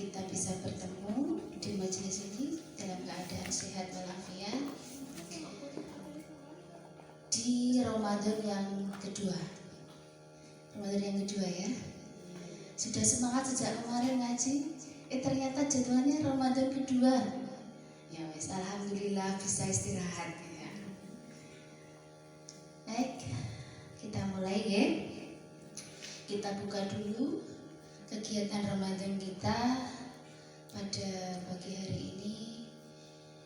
kita bisa bertemu di majelis ini dalam keadaan sehat walafiat di Ramadan yang kedua. Ramadan yang kedua ya. Sudah semangat sejak kemarin ngaji, ternyata jadwalnya Ramadan kedua. Ya wes, alhamdulillah bisa istirahat ya. Baik, kita mulai ya. Kita buka dulu kegiatan Ramadan kita pada pagi hari ini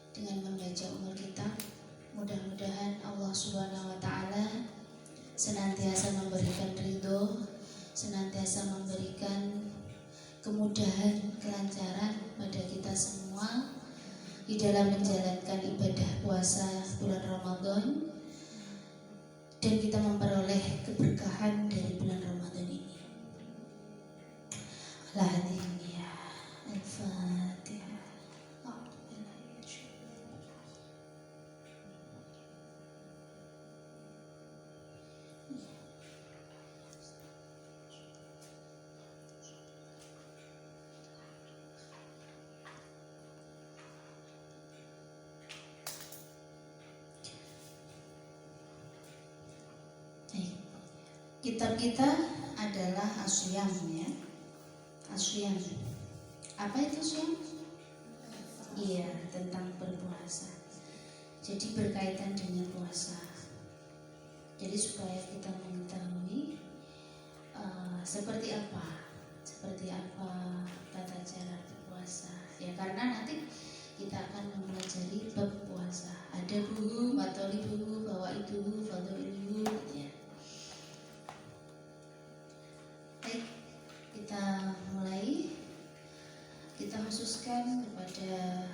dengan membaca umur kita. Mudah-mudahan Allah Subhanahu wa taala senantiasa memberikan ridho, senantiasa memberikan kemudahan, kelancaran pada kita semua di dalam menjalankan ibadah puasa bulan Ramadan, dan kita memperoleh keberkahan dari bulan Ramadan ini. Al-Fatihah. Al-Fatihah. Kitab kita adalah As-Syam ya. As-Syam. Apa itu Syam? Iya, tentang berpuasa. Jadi berkaitan dengan puasa. Jadi supaya kita mengetahui seperti apa tata cara berpuasa. Ya karena nanti kita akan mempelajari bab puasa. Ada buku, matoli buku, bawa itu, foto itu, ya. Baik, kita mulai. Kita khususkan kepada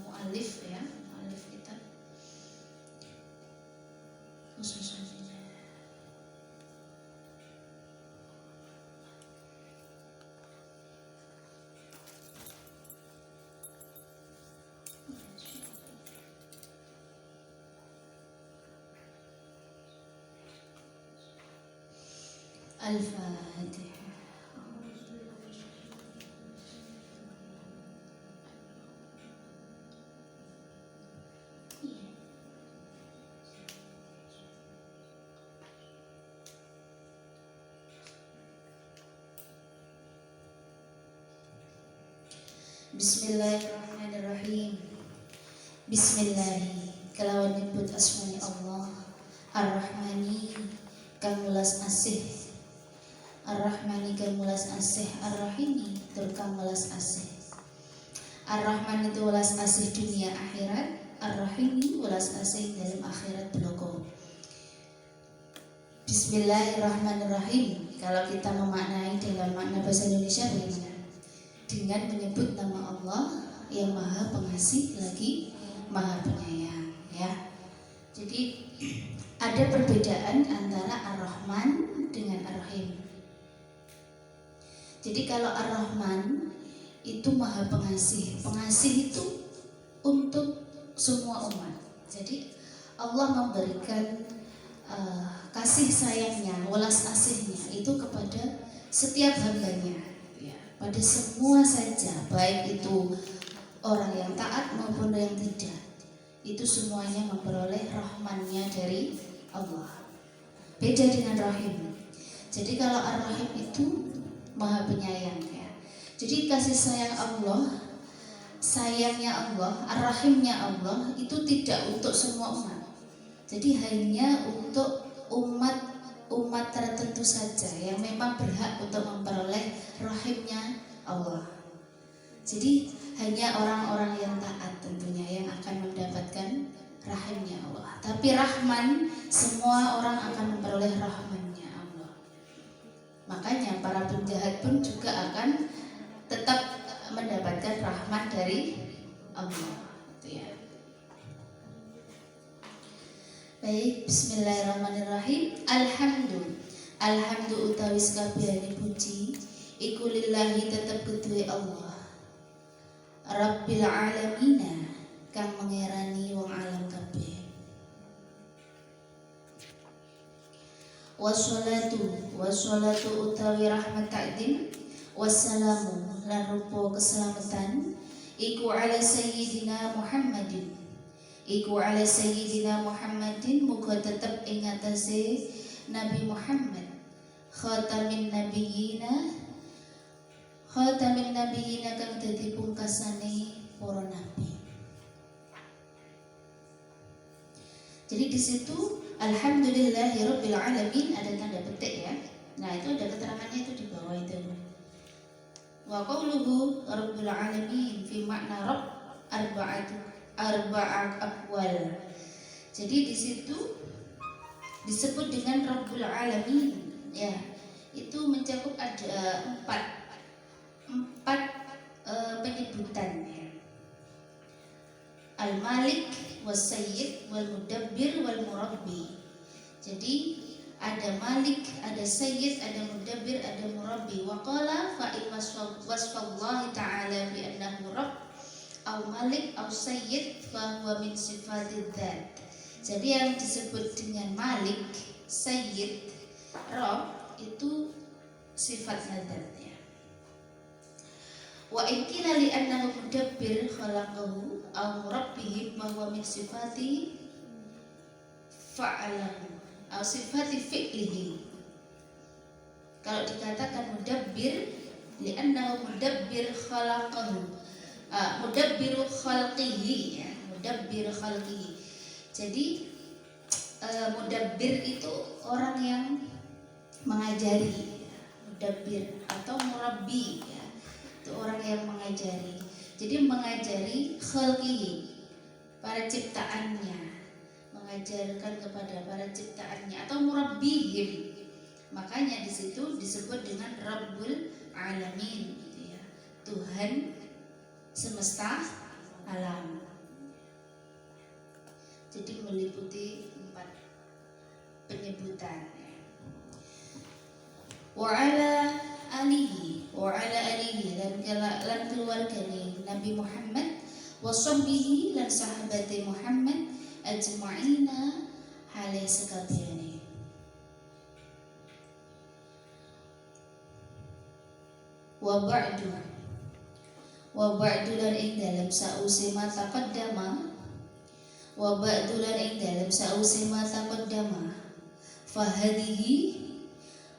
mu'alif ya, mu'alif kita khususnya. Al-Fatihah. Bismillahirrahmanirrahim. Bismillahi kelawan nyebut asmani Allah Ar-Rahmani kang mulas asih, Ar-Rahmani kang mulas asih, Ar-Rahimi tur kang mulas asih. Ar-Rahman itu welas asih dunia akhirat, Ar-Rahimi welas asih dalam akhirat bloko. Bismillahirrahmanirrahim. Kalau kita memaknai dalam makna bahasa Indonesia bagaimana? Dengan menyebut nama Allah yang Maha Pengasih lagi Maha Penyayang ya. Jadi ada perbedaan antara Ar-Rahman dengan Ar-Rahim. Jadi kalau Ar-Rahman itu Maha Pengasih. Pengasih itu untuk semua umat. Jadi Allah memberikan kasih sayangnya, welas asihnya itu kepada setiap hambanya. Pada semua saja, baik itu orang yang taat maupun yang tidak, itu semuanya memperoleh rahmannya dari Allah. Beda dengan Rahim. Jadi kalau Ar-Rahim itu Maha Penyayang ya. Jadi kasih sayang Allah, sayangnya Allah, Ar-Rahimnya Allah itu tidak untuk semua umat. Jadi hanya untuk umat tertentu saja yang memang berhak untuk memperoleh rahimnya Allah. Jadi hanya orang-orang yang taat tentunya yang akan mendapatkan rahimnya Allah. Tapi Rahman, semua orang akan memperoleh rahmannya Allah. Makanya para penjahat pun juga akan tetap mendapatkan rahmat dari Allah. Itu ya. Baik, bismillahirrahmanirrahim. Alhamdu utawi sakabehane puji iku lillahi tetep kedue Allah Rabbil alamina kang mengerani wong alam kabeh. Wassalatu utawi rahmat ta'dim wassalamu lan rupa keselamatan iku ala sayyidina Muhammadin muga tetep ing atase Nabi Muhammad khatamin nabiyina kang dadi pungkasane para nabi. Jadi di situ alhamdulillahirabbil alamin ada tanda petik ya. Nah, itu ada keterangannya itu di bawah itu. Wa qauluhu rabbil alamin fi makna rabb arba'at aqwal. Jadi di situ disebut dengan rabbul alamin ya. Itu mencakup ada empat penyebutan ya. Al-Malik was-Sayyid wal-Mudabbir wal-Murabbi. Jadi ada Malik, ada Sayyid, ada Mudabbir, ada Murabbi. Wa qala fa in wasfallahi ta'ala bi annahu rabb au Malik au Sayyid fa huwa min sifatid dzat. Jadi yang disebut dengan Malik, Sayyid, Rabb itu sifat dzatnya. Wa in qila li annahu mudabbir khalaqahu au murabbihi fa huwa min sifati fa'alahu atau sifati fi'lihi. Kalau dikatakan mudabbir li'annahu mudabbir khalaqahu, mudabbiru khalqihi ya, mudabbir khalqihi. Jadi mudabbir itu orang yang mengajari ya, mudabbir atau murabbi ya, itu orang yang mengajari. Jadi mengajari khalqihi, para ciptaannya, mengajarkan kepada para ciptaannya atau murabbihim. Makanya di situ disebut dengan Rabbul Alamin gitu ya. Tuhan semesta alam. Jadi meliputi 4 penyebutan. Wa ala alihi lan keluargane Nabi Muhammad wa sahbihi lan sahabate Muhammad ajma'ina hale sekabehane. Wa ba'du lan ing dalem sause ma taqaddama fahadihi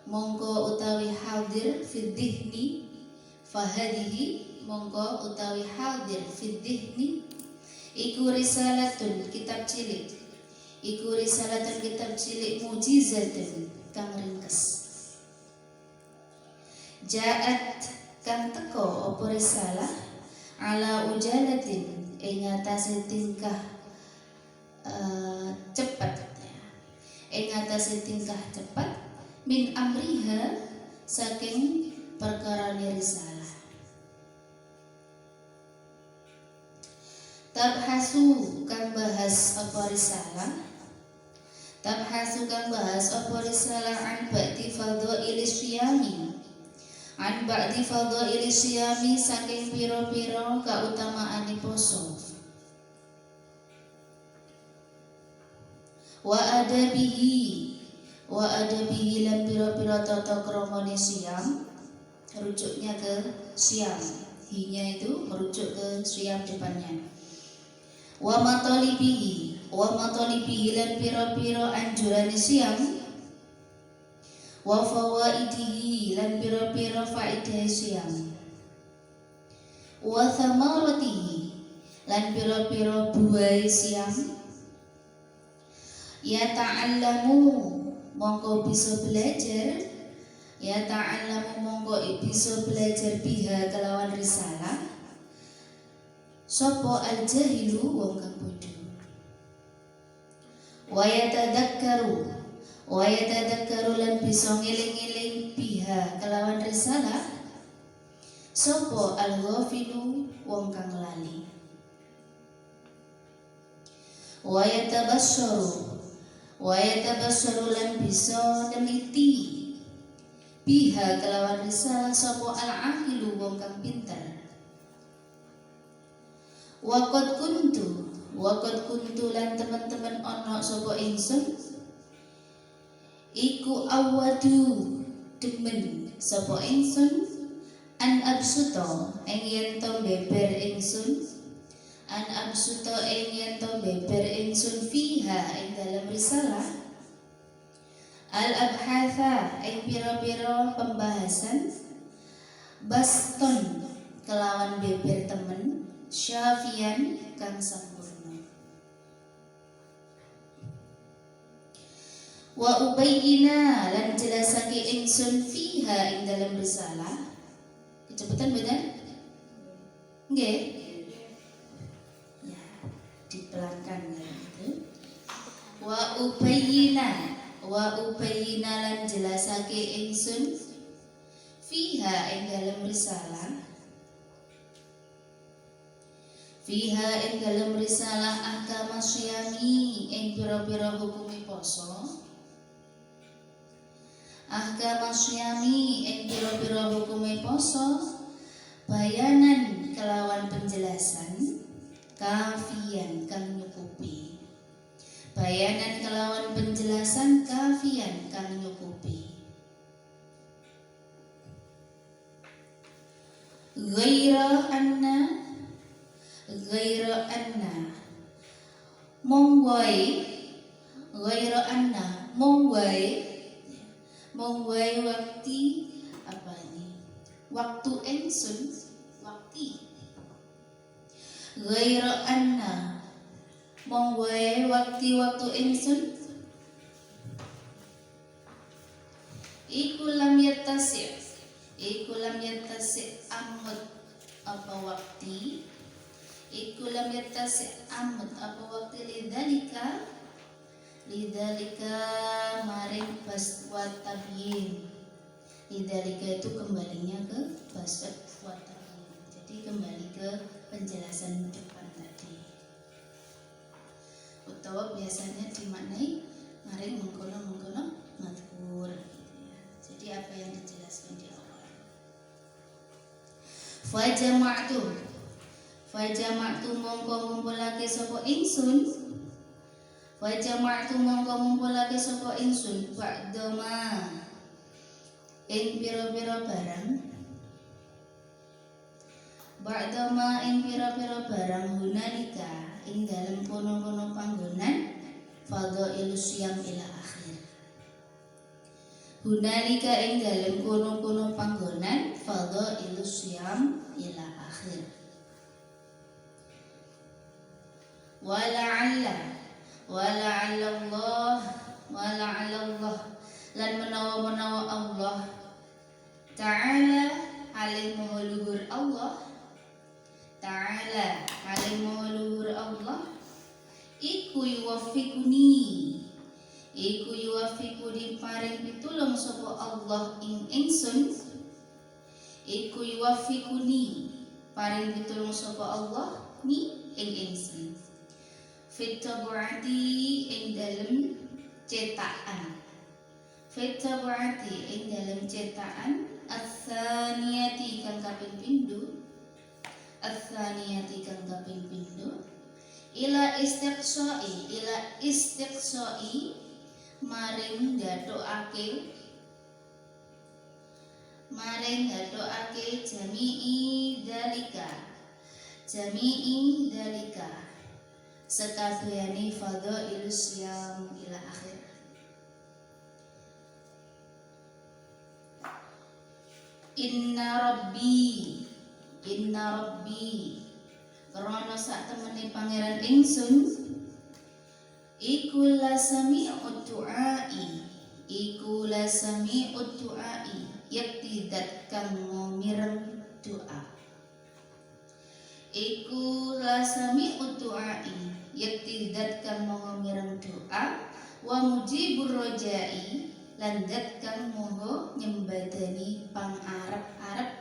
mongko utawi hadir fi dhihni iku risalatun kitab cilik mujizatun kang ringkes. Ja'at kang teko apa risalah ala ujalatin ing atase tingkah cepat min amriha saking perkarane risalah. Tabhasu kang bahas apa risalah an ba'di fadhaili syami saking pira-pira kautamaane poso. Wa adabihi lan pira-pira tata kramane siam, rujuknya ke siam, hinya itu merujuk ke siam depannya. Wa matalibihi lan pira-pira anjurane siam. Wa fawaidihi lan pira-pira faedah siam. Wa thamaratihi lan pira-pira buah siam. Ya ta'allamu mongko bisa belajar biha kelawan risalah sapa al-jahilu wong kang bodho. Wa yatadakkaru lan bisa ngeling-eling biha kelawan risalah sapa al-ghafilu wong kang lali. Wa yatabassaru lan bisa neliti biha kelawan risalah sapa al-aqilu wong kang pinter. Wa qad kuntu lan teman-teman ana sapa ingsun iku awadu demen sapa ingsun An absuto ing yen to beber ingsun, an absuto ing yen to beber ingsun fiha ing dalam risalah, al abhatha ing pira-pira pembahasan, baston kelawan beber temen, syafian kang sampurna. Wa ubayyina lan jelasake ingsun fiha ing dalam risalah. Kecepatan benar? Nggih. Ya, dipelankan ya itu. Wa ubayyina lan jelasake ingsun fiha ing dalam risalah. Fiha ing dalam risalah ahkam syami ing pira-pira hukumi poso. Ahkam syami ing pira-pira hukumi poso, bayanan kelawan penjelasan, kafian kang nyukupi. Bayanan kelawan penjelasan kafian kang nyukupi. Ghaira anna mongwai waktu apa ini? Waktu ingsun ghaira anna mongwai waktu ingsun iku lam yattasi amud apa waktu iku lam yattasi amud apa waktu lidalika maring baswat tabyin. Lidalika itu kembalinya ke baswat tabyin. Jadi kembali ke penjelasan depan tadi. Utawa biasanya dimaknai maring mengkono mazkur gitu ya. Jadi apa yang dijelaskan di awal. Fajama'tu mongko ngumpulake sapa ingsun. Fajama'tu mongko ngumpulake sapa ingsun ba'dama ing pira-pira barang. Ba'dama ing pira-pira barang hunalika ing dalem kono-kono panggonan fadhailus siyam ila akhir. Hunalika ing dalem kono-kono panggonan fadhailus siyam ila akhir. Wala'alla Allah lan menawa Allah Ta'ala alim luhur Allah iku yuwafikuni paring pitulung sapa Allah ing ingsun. Iku yuwafikuni paring pitulung sapa Allah ni ing ingsun. Fitabu'ati ing dalem cetakan. Fitabu'ati ing dalem cetakan as-saniyati kang kaping pindho. As-saniyati kang kaping pindho. Ila istiqsai maring dadokake jami'i dalika sekabehane fadhailus siyam ila akhir. Inna rabbi karena sak temene pangeran ingsun iku la sami'ud du'ai yakti dat kang mireng doa. Iku la sami'ud du'ai yakti dat kang mireng doa. Wa mujibur rojai lan dat kang moho nyembadani pangarep-arep.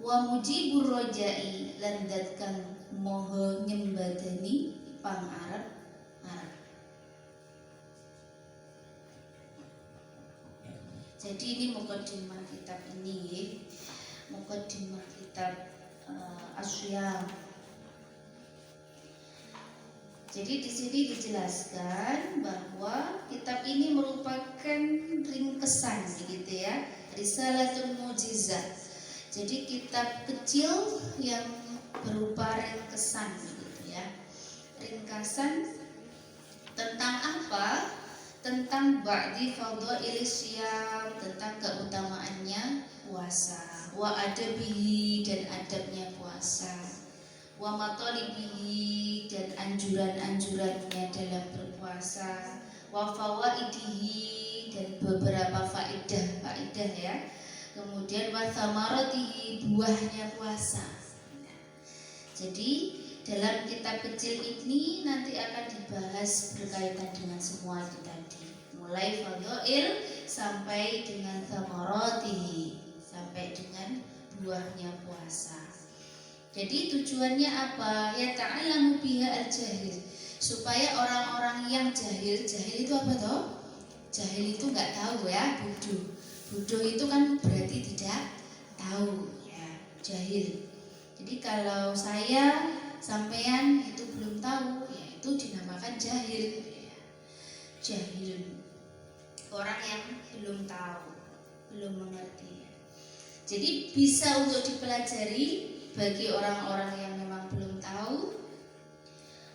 Wa mujibur rojai lan dat kang moho nyembadani pangarep-arep. Jadi ini mukadimah kitab ini, mukadimah kitab Asyam. Jadi di sini dijelaskan bahwa kitab ini merupakan ringkesan, begitu ya, Risalatun Mu'jizah. Jadi kitab kecil yang berupa ringkasan gitu ya. Ringkasan tentang apa? Tentang ba'di fadhail syiyam, tentang keutamaannya puasa, wa adabihi, dan adabnya puasa, wa matalibihi, dan anjuran-anjurannya dalam berpuasa, wa fawaidihi, dan beberapa faedah ya. Kemudian wa thamaratihi, buahnya puasa. Jadi dalam kitab kecil ini nanti akan dibahas berkaitan dengan semua itu tadi, mulai fadhail sampai dengan thamaratihi, sampai dengan buahnya puasa. Jadi tujuannya apa? Ya ta'alamu biha al-jahil, supaya orang-orang yang jahil itu apa toh? Jahil itu nggak tahu ya, bodoh. Bodoh itu kan berarti tidak tahu ya, jahil. Jadi kalau saya sampean itu belum tahu, ya itu dinamakan jahil ya. Jahil, orang yang belum tahu, belum mengerti. Jadi bisa untuk dipelajari bagi orang-orang yang memang belum tahu.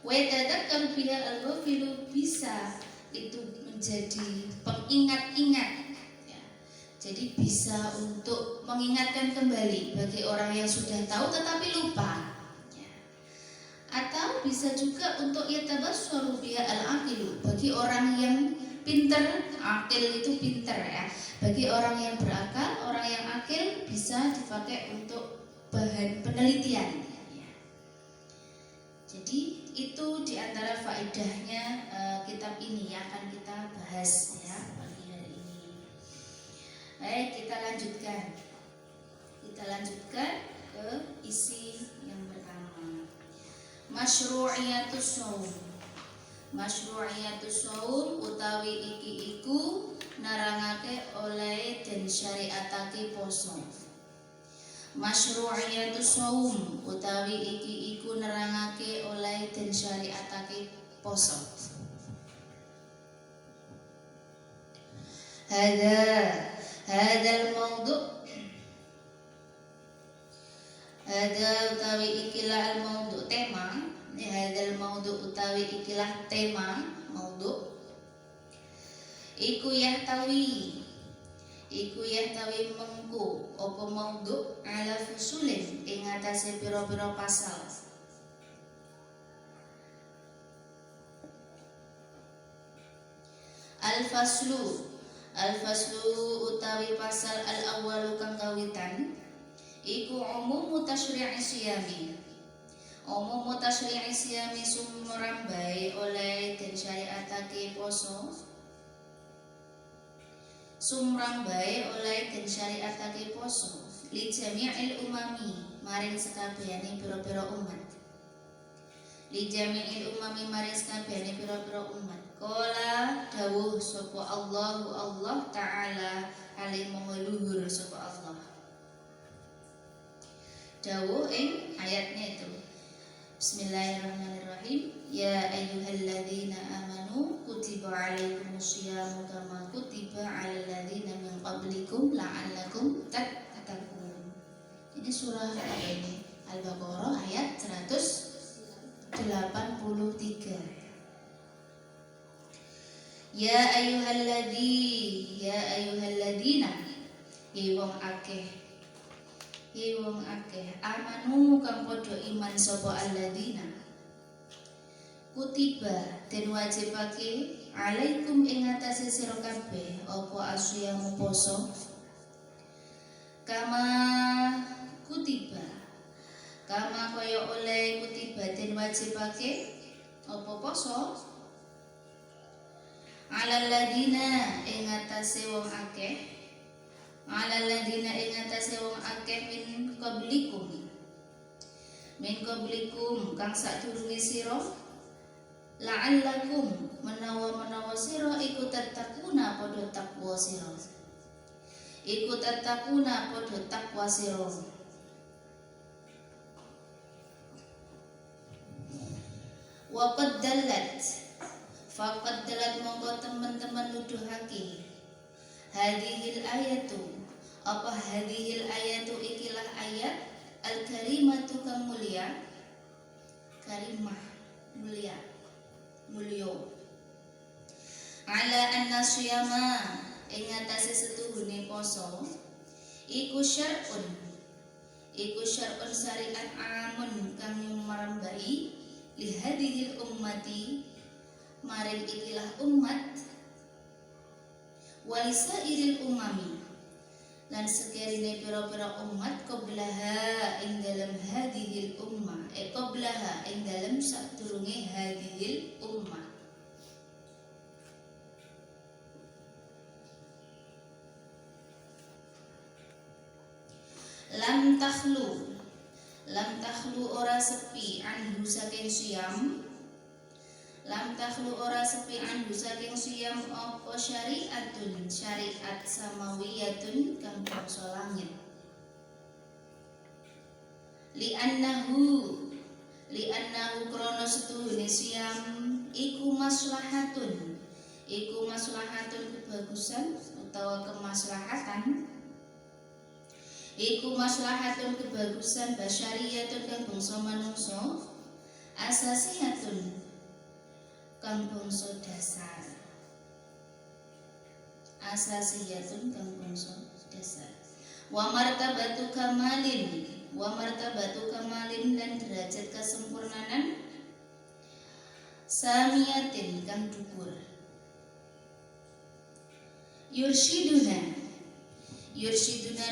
Wa tadakkaru biha al-ghafilu, bisa itu menjadi pengingat-ingat. Jadi bisa untuk mengingatkan kembali bagi orang yang sudah tahu tetapi lupa ya. Atau bisa juga untuk yatabassaru biha al-aqilu, bagi orang yang pintar. Akil itu pintar ya. Bagi orang yang berakal, orang yang akil, bisa dipakai untuk bahan penelitian ya. Jadi itu diantara faedahnya kitab ini yang akan kita bahas ya. Baik, kita lanjutkan ke isi yang pertama. Masyru'iyatus shaum. Masyru'iyatus shaum utawi iki iku narangake oleh den syariatake poso. Masyru'iyatus shaum utawi iki iku nerangake oleh den syariatake poso. Hadal mawdu' Hada utawi ikilah al-mawdu' tema. Hadal mawdu' utawi ikilah tema mawdu' Iku yahtawi mengku apa mawdu' ala fusulin ing atase pira-pira pasal. Al-faslu utawi pasal al-awwalu kang kawitan iku umumu tasyri'i siyami. Umumu tasyri'i siyami sumrambai oleh den syariatake poso. Sumrambai oleh den syariatake poso li jami'il umami, maring sekabehane pira-pira umat. Li jami'il umami, maring sekabehane pira-pira umat. Qala dawuh sapa Allah Ta'ala alaihi luhur sapa Allah. Dawuh ing ayatnya itu. Bismillahirrahmanirrahim. Ya ayyuhalladzina amanu kutiba alaikumusyamu kama kutiba alal ladzina min qablikum la'allakum tattaqun. Ini surah apa ini? Al-Baqarah ayat 183. Ya ayyuhalladzina wong akeh amanu kang padha iman sapa alladzina kutiba den wajibake alaikum ing atase sira kabeh apa asyamu poso kama kaya oleh kutiba den wajibake apa poso alal ladina ing atase wong akeh min qablikum kang sadurunge sira la'allakum menawa sira iku tattaquna padha takwa sira wa qad dallat faqad dalat mongko teman-teman nuduhake hadhil ayatu apa hadhil ayatu ikilah ayat al-karimatu kang mulia, karimah mulia, mulio. Ala anna siyama ing atase setuhune poso iku syar'un syariat amun kang marambai li hadhil ummati maring ikilah umat walisa iril umami lan sekerine pira-pira umat qablaha ing dalam hadhil ummah qablaha ing dalam sadurunge hadhil ummah. Lam takhlu ora sepi anhu saking siyam, lam takhlu ora sepi anhu saking siyam apa syariatun syariat samawiyatun kang bangsa langit. Li'annahu krana setuhune siyam iku maslahatun kebagusan utawa kemaslahatan iku maslahatun kebagusan basyariyatun kang bangsa manungsa asasiyatun kang bangsa dasar wa martabatu kamalin dan derajat kesempurnaan samiyatin kang dhuwur. Yursyiduna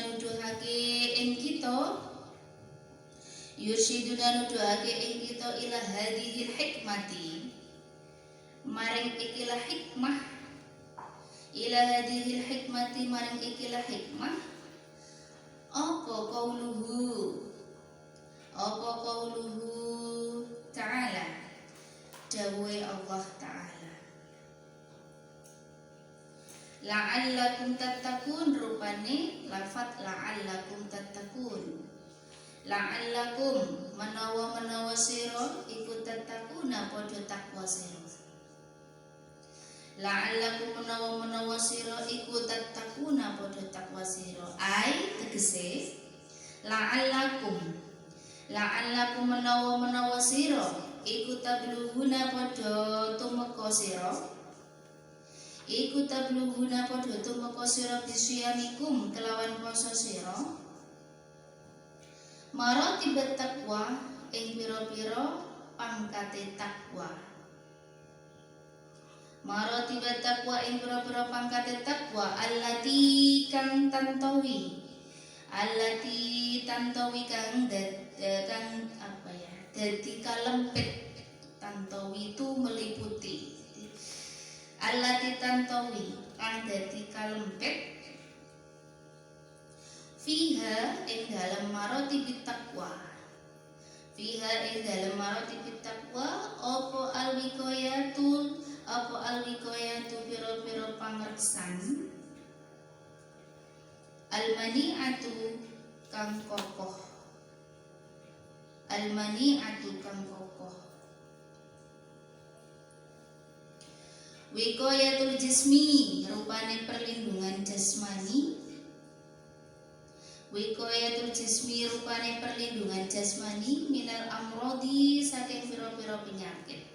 nuduhake ing kita ila hadhil hikmati maring ikilah hikmah apa qauluhu ta'ala dawuhe Allah ta'ala la'allakum tattaqun rupane lafat la'allakum tattaqun la'allakum menawa sira iku tattaquna padha takwa sira la'allakum menawa sira iku tattaquna padha takwa sira ai tegese la'allakum menawa sira iku tablughuna padha tumeka sira bisyamikum kelawan poso sira maratibat taqwa ing pira-pira pangkate takwa allati tantawi kang dadi kalempit. Tantawi itu meliputi allati tantawi kang dadi kalempit fiha ing dalam maratibit taqwa apa alwiqayatu pira-pira pangreksan almani'atu kang kokoh wiqayatul jismi rupane perlindungan jasmani minal amrodi saking pira-pira penyakit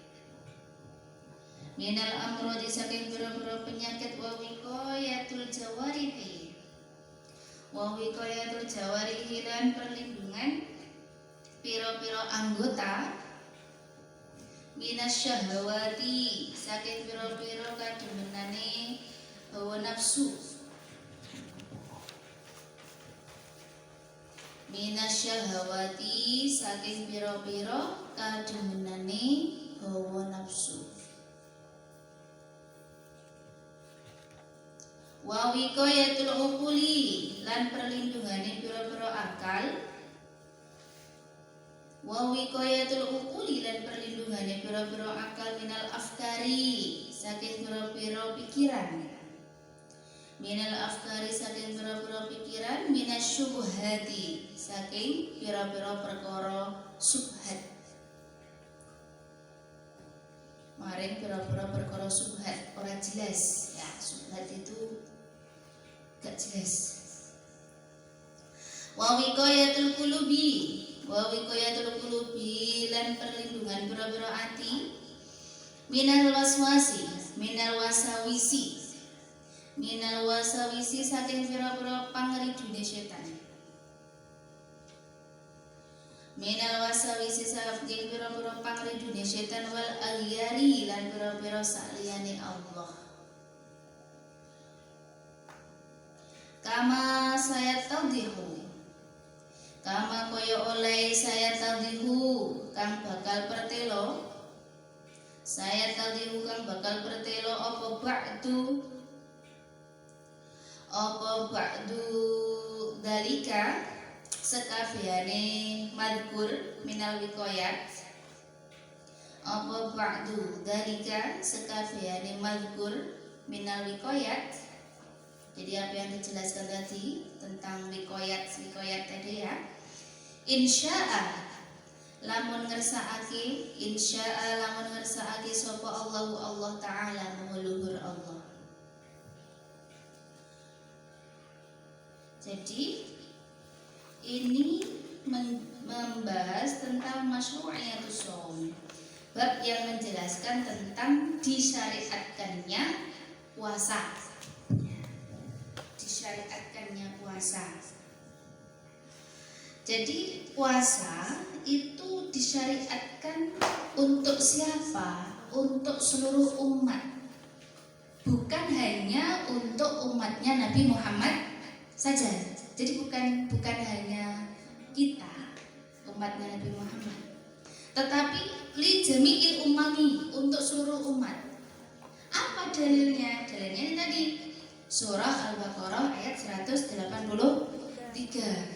wa wiqayatul jawarihi lan perlindungan pira-pira anggota minasyahawati saking pira-pira kademenane hawa nafsu saking pira-pira kademenane hawa nafsu wa wiqayatul uquli lan perlindungane pira-pira akal minal afkari saking pira-pira pikiran minasyubhati saking pira-pira perkara subhat maring pira-pira perkara subhat ora jelas ya subhat itu gak jelas Wa wiqayatul qulubi, wa wiqayatul qulubi lan perlindungan boro-boro ati minal waswasi, minal wasawisi, minal wasawisi saking boro-boro pangeridune setan. Minal wasawisi saking boro-boro pangeridune setan wal aghyari lan boro-boro saliyane Allah. Kama saya taudihu, kama koyo oleh saya taudihu kang bakal pertelo, saya taudihu kang bakal pertelo apa ba'du dalika sekabehane madkur minal wiqayat, apa ba'du dalika sekabehane madkur minal wiqayat. Jadi apa yang dijelaskan tadi tentang wiqayat tadi ya. Insya'a lamun ngersakake, insya'a lamun ngersakake sapa Allah taala luhur Allah. Jadi ini membahas tentang masyru'iyatus shaum. Bab yang menjelaskan tentang disyariatkannya puasa. Disyariatkannya puasa. Jadi puasa itu disyariatkan untuk siapa? Untuk seluruh umat. Bukan hanya untuk umatnya Nabi Muhammad saja. Jadi bukan hanya kita umatnya Nabi Muhammad, tetapi li jami'il umami, untuk seluruh umat. Apa dalilnya? Dalilnya ini tadi surah Al-Baqarah ayat 183.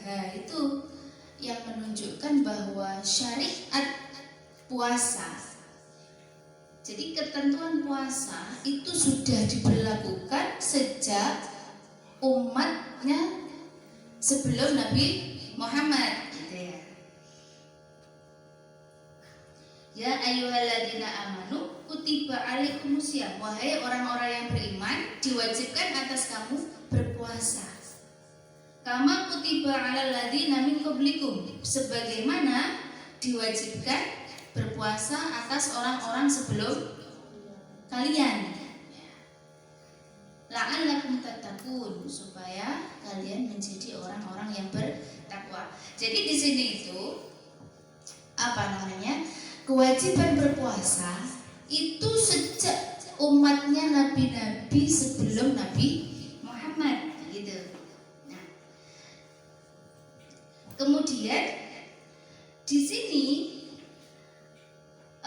Nah, itu yang menunjukkan bahwa syariat puasa, jadi ketentuan puasa itu sudah diberlakukan sejak umatnya sebelum Nabi Muhammad, gitu ya. Ya ayyuhalladzina amanu kutiba alaikumusiyam, wahai orang-orang yang beriman, diwajibkan atas kamu berpuasa. Kama kutiba alal ladzina min qablikum, sebagaimana diwajibkan berpuasa atas orang-orang sebelum kalian. La'allakum tattaqun, supaya kalian menjadi orang-orang yang bertakwa. Jadi di sini itu apa namanya? Kewajiban berpuasa itu sejak umatnya nabi-nabi sebelum Nabi Muhammad, gitu. Nah, kemudian di sini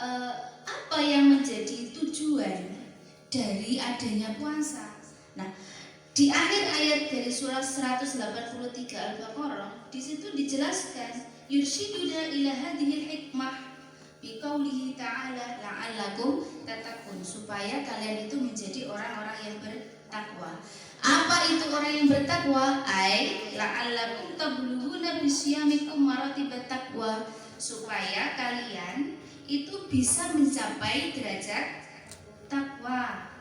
apa yang menjadi tujuan dari adanya puasa? Nah, di akhir ayat dari surah 183 Al-Baqarah, di situ dijelaskan yursyiduna ila hadhil hikmah biqaulihi ta'ala la'allakum tattaqun, supaya kalian itu menjadi orang-orang yang bertakwa. Apa itu orang yang bertakwa? Ai la'allakum tablughuna bisyamikum maratibat taqwa, supaya kalian itu bisa mencapai derajat takwa.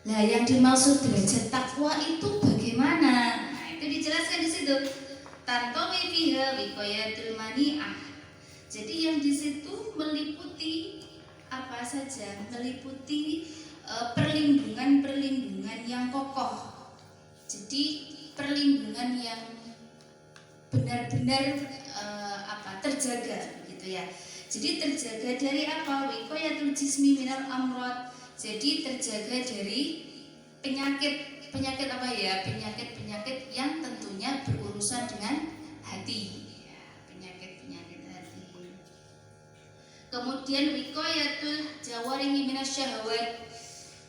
Nah, yang dimaksud derajat takwa itu bagaimana? Nah, itu dijelaskan di situ. Tantowi fiha wiqayatul mani'ah. Jadi yang di situ meliputi apa saja? Meliputi perlindungan yang kokoh. Jadi perlindungan yang benar-benar terjaga, gitu ya. Jadi terjaga dari apa? Wiqayatul jismi minal amrad. Jadi terjaga dari penyakit apa ya? Penyakit yang tentunya berurusan dengan hati. Kemudian wiqayatul jawarihi minasyahawat,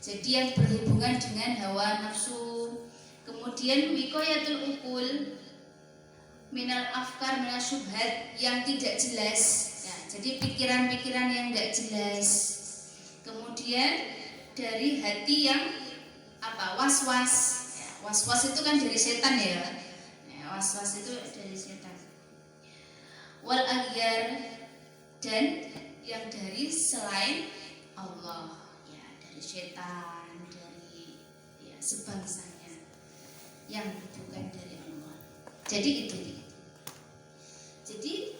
jadi yang berhubungan dengan hawa nafsu. Kemudian wiqayatul uqul minal afkar minasyubhat, yang tidak jelas ya, jadi pikiran-pikiran yang tidak jelas. Kemudian dari hati yang was-was ya, was-was itu kan dari setan ya, was-was itu dari setan. Wal aghyar, dan yang dari selain Allah ya, dari setan, dari ya sebangsanya yang bukan dari Allah. Jadi itu. Jadi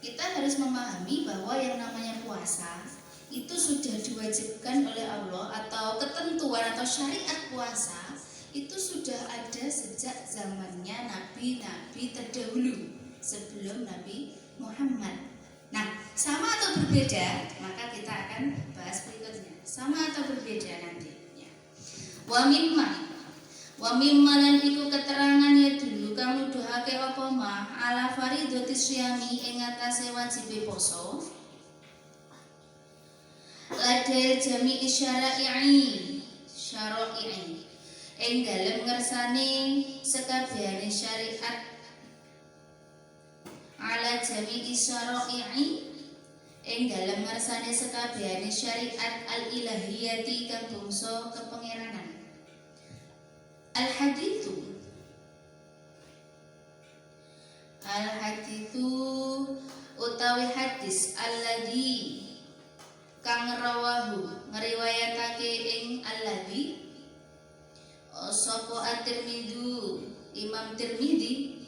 kita harus memahami bahwa yang namanya puasa itu sudah diwajibkan oleh Allah, atau ketentuan atau syariat puasa itu sudah ada sejak zamannya nabi-nabi terdahulu sebelum Nabi Muhammad. Nah, sama atau berbeda? Maka kita akan bahas berikutnya. Sama atau berbeda nanti ya. Wa mimma lan iku keterangan ya dulu kang nuduhake apa mah ala faridotis syami ing atase wajibe poso. Lada jami syara'i ing dalem ngersane sekabehane syariat. Ala jami syara'i ing dalem ngersane sekabehane syariat al-ilahiyati kang bangsa kepangeranan. Al-hadithu utawi hadis alladzi kang rawahu ngriwayatake ing alladzi sapa at-Tirmidzi Imam Tirmidzi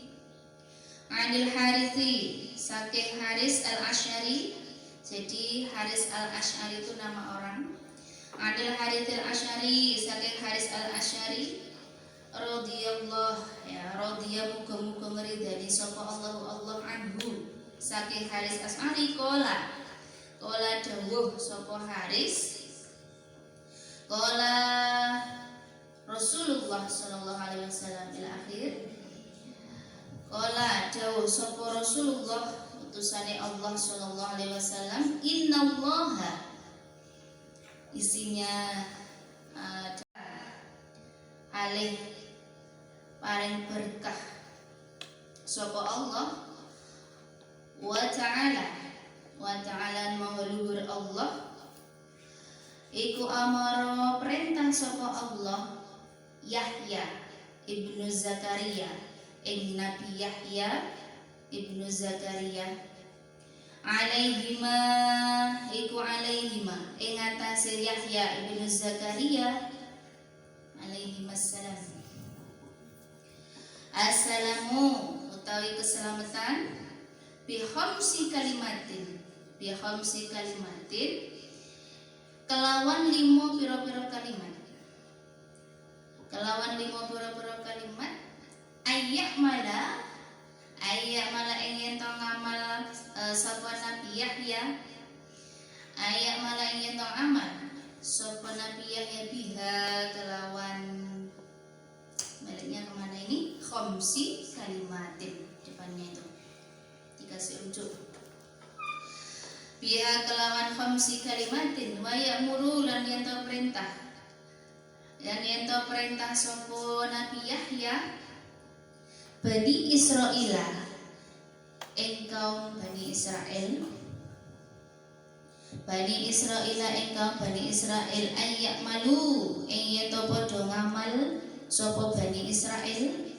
anil Harithi saking Haris al-Asy'ari. Jadi Haris al-Asy'ari itu nama orang. Anil Harits al-Asy'ari saking Haris al-Asy'ari radhiyallahu muga-muga ngridani sapa Allah anhu saking Haris Asy'ari qala dawuh sapa Haris qala Rasulullah sallallahu alaihi wasallam ila akhir. Qala dawuh sapa Rasulullah utusane Allah sallallahu alaihi wasallam, innallaha isinya alih paring berkah sapa Allah wa ta'ala mauluhur Allah iku amara perintah sapa Allah Yahya ibnu Zakaria ing Nabi Yahya ibnu Zakaria alaihima ing atase Yahya ibnu Zakaria alaihimassalam. Assalamu utawi keselamatan bi khamsi kalimatin kelawan limo pira-pira kalimat ayyak mala ing yen to ngamal sapa Nabi Yahya sapa Nabi Yahya biha kelawan baliknya kemana ini khamsi kalimatin depannya itu dikasih rujuk biha kelawan khamsi kalimatin wa ya'muru lan yen to perintah sapa Nabi Yahya Bani Israila ing kaum Bani Israel ing kaum Bani Israel ayyak malu ing yen to padha ngamal sapa Bani Israel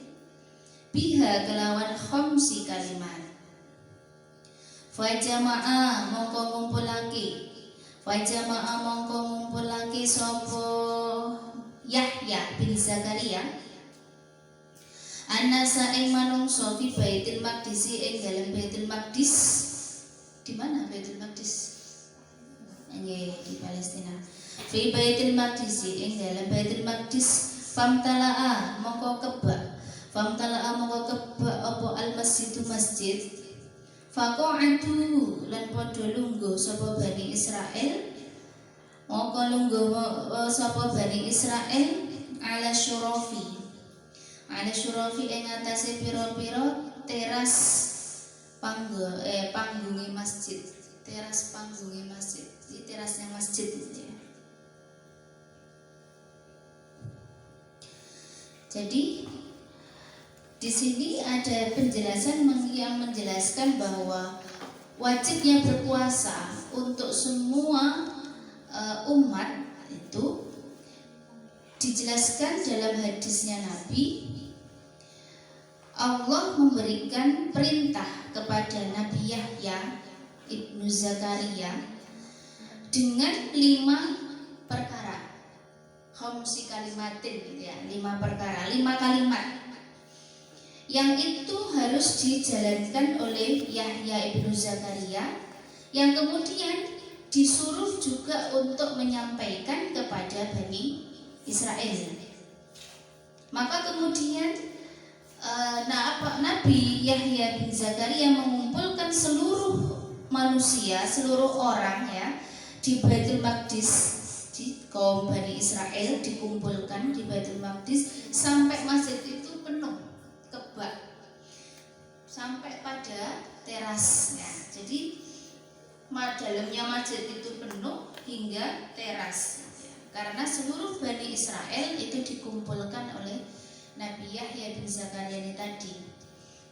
biha kelawan khamsi kalimat. Fajama'a mongko ngumpulake sapa Yahya bin Zakaria anasa ing manungsa fi Baitul Maqdis ing dalam Baitul Maqdis. Di mana Baitul Maqdis? Di Palestina. Fi Baitul Maqdis ing dalam Baitul Maqdis famtala'a mongko kebak apa al-masjidu masjid faqa'atu lan padha lungguh sapa Bani Israel mongko lungguh sapa Bani Israel ala syurafi ing atase pira-pira teras panggunge masjid. Jadi terasnya masjid gitu ya. Jadi di sini ada penjelasan yang menjelaskan bahwa wajibnya berpuasa untuk semua umat itu dijelaskan dalam hadisnya Nabi. Allah memberikan perintah kepada Nabi Yahya ibnu Zakaria dengan 5 perkara, khamsi kalimatin gitu ya, 5 perkara, 5 kalimat yang itu harus dijalankan oleh Yahya ibnu Zakaria, yang kemudian disuruh juga untuk menyampaikan kepada Bani Israel. Maka kemudian Nabi Yahya bin Zakaria mengumpulkan seluruh manusia, seluruh orang ya di Baitul Maqdis, di kaum Bani Israel dikumpulkan di Baitul Maqdis sampai masjid itu penuh kebak sampai pada terasnya. Jadi dalamnya masjid itu penuh hingga teras, karena seluruh Bani Israel itu dikumpulkan oleh Nabi Yahya bin Zakaria ini tadi.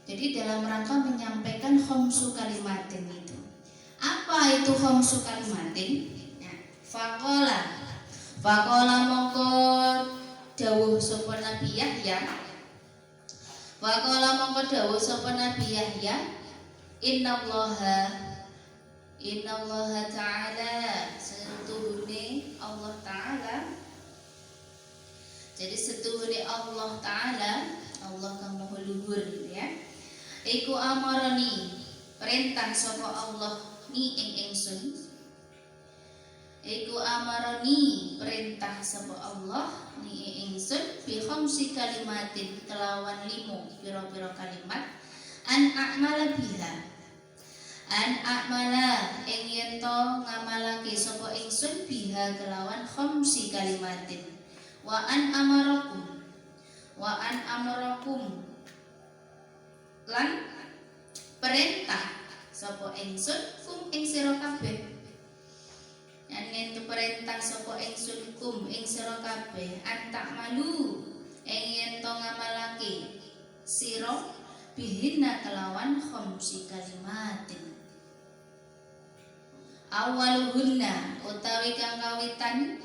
Jadi dalam rangka menyampaikan khamsu kalimatin itu. Apa itu khamsu kalimatin? Faqala mongko dawuh sapa Nabi Yahya. Faqala mongko dawuh sapa Nabi Yahya, Innallaha ta'ala, setuhune Allah Ta'ala. Jadi setuhune Allah Ta'ala, Allah kang maha luhur ya. Iku amarani, perintah sapa Allah ni ing ingsun. Iku amarani, perintah sapa Allah ni ing ingsun bi khamsi kalimatin, kelawan 5 pira-pira kalimat, an a'mala biha. An a'mala ing yen to ngamalake sapa ingsun biha kelawan khamsi kalimatin. Wa an amarakum lan perintah sapa ingsun kum ing sira kabeh. Yen to perintah sapa ingsun kum ing sira kabeh, an ta'malu ing yen to ngamalake sira bihinna kelawan khamsi kalimatin. Awaluhunna utawi kang kawitan,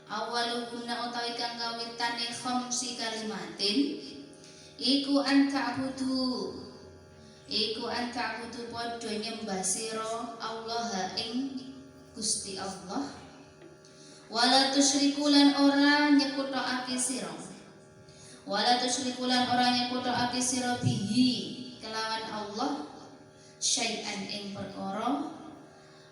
awaluhunna utawi kang kawitane khamsi kalimatin, iku anta'budu padha nyembah sira Allah ing Gusti Allah, wala tusyriku lan ora nyekutokake sira, wala tusyriku lan ora nyekutokake sira bihi kelawan Allah syai'an ing perkara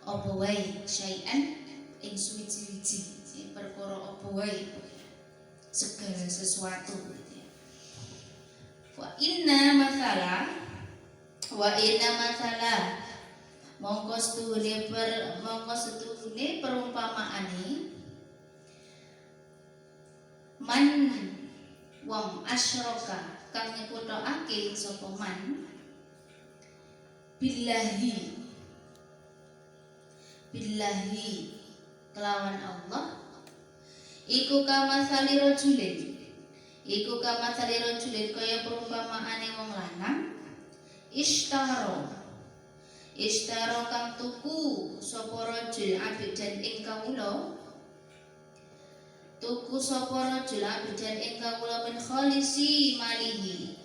apa wae, syai'an ing suwiji-wiji perkara apa wae, segala sesuatu. Wa inna mathala mongko setuhune perumpamaane man wong asyraka kang nyekutokake sapa man billahi kelawan Allah, iku kamatsali rajulin kaya perumpamaane wong lanang ishtaro kang tuku sapa rajul abidan ing kawula, min khalisi malihi,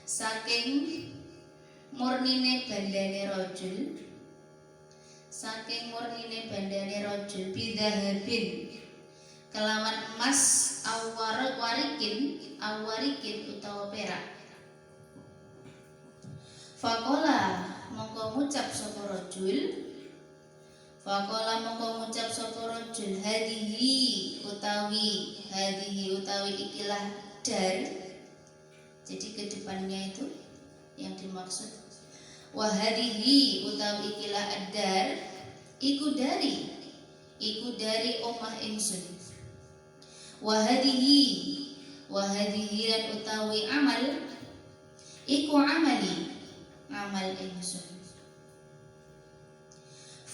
saking murnine bandane rajul, bidahabin kelawan emas, awarikin utawa perak. Faqala mongko ngucap sapa rajul, hadihi utawi ikilah dar. Jadi kedepannya itu yang dimaksud. Wahadihi utawi ikilah ad-dar, iku dari omah ingsun. Wahadihi lan utawi amal, iku amal ingsun.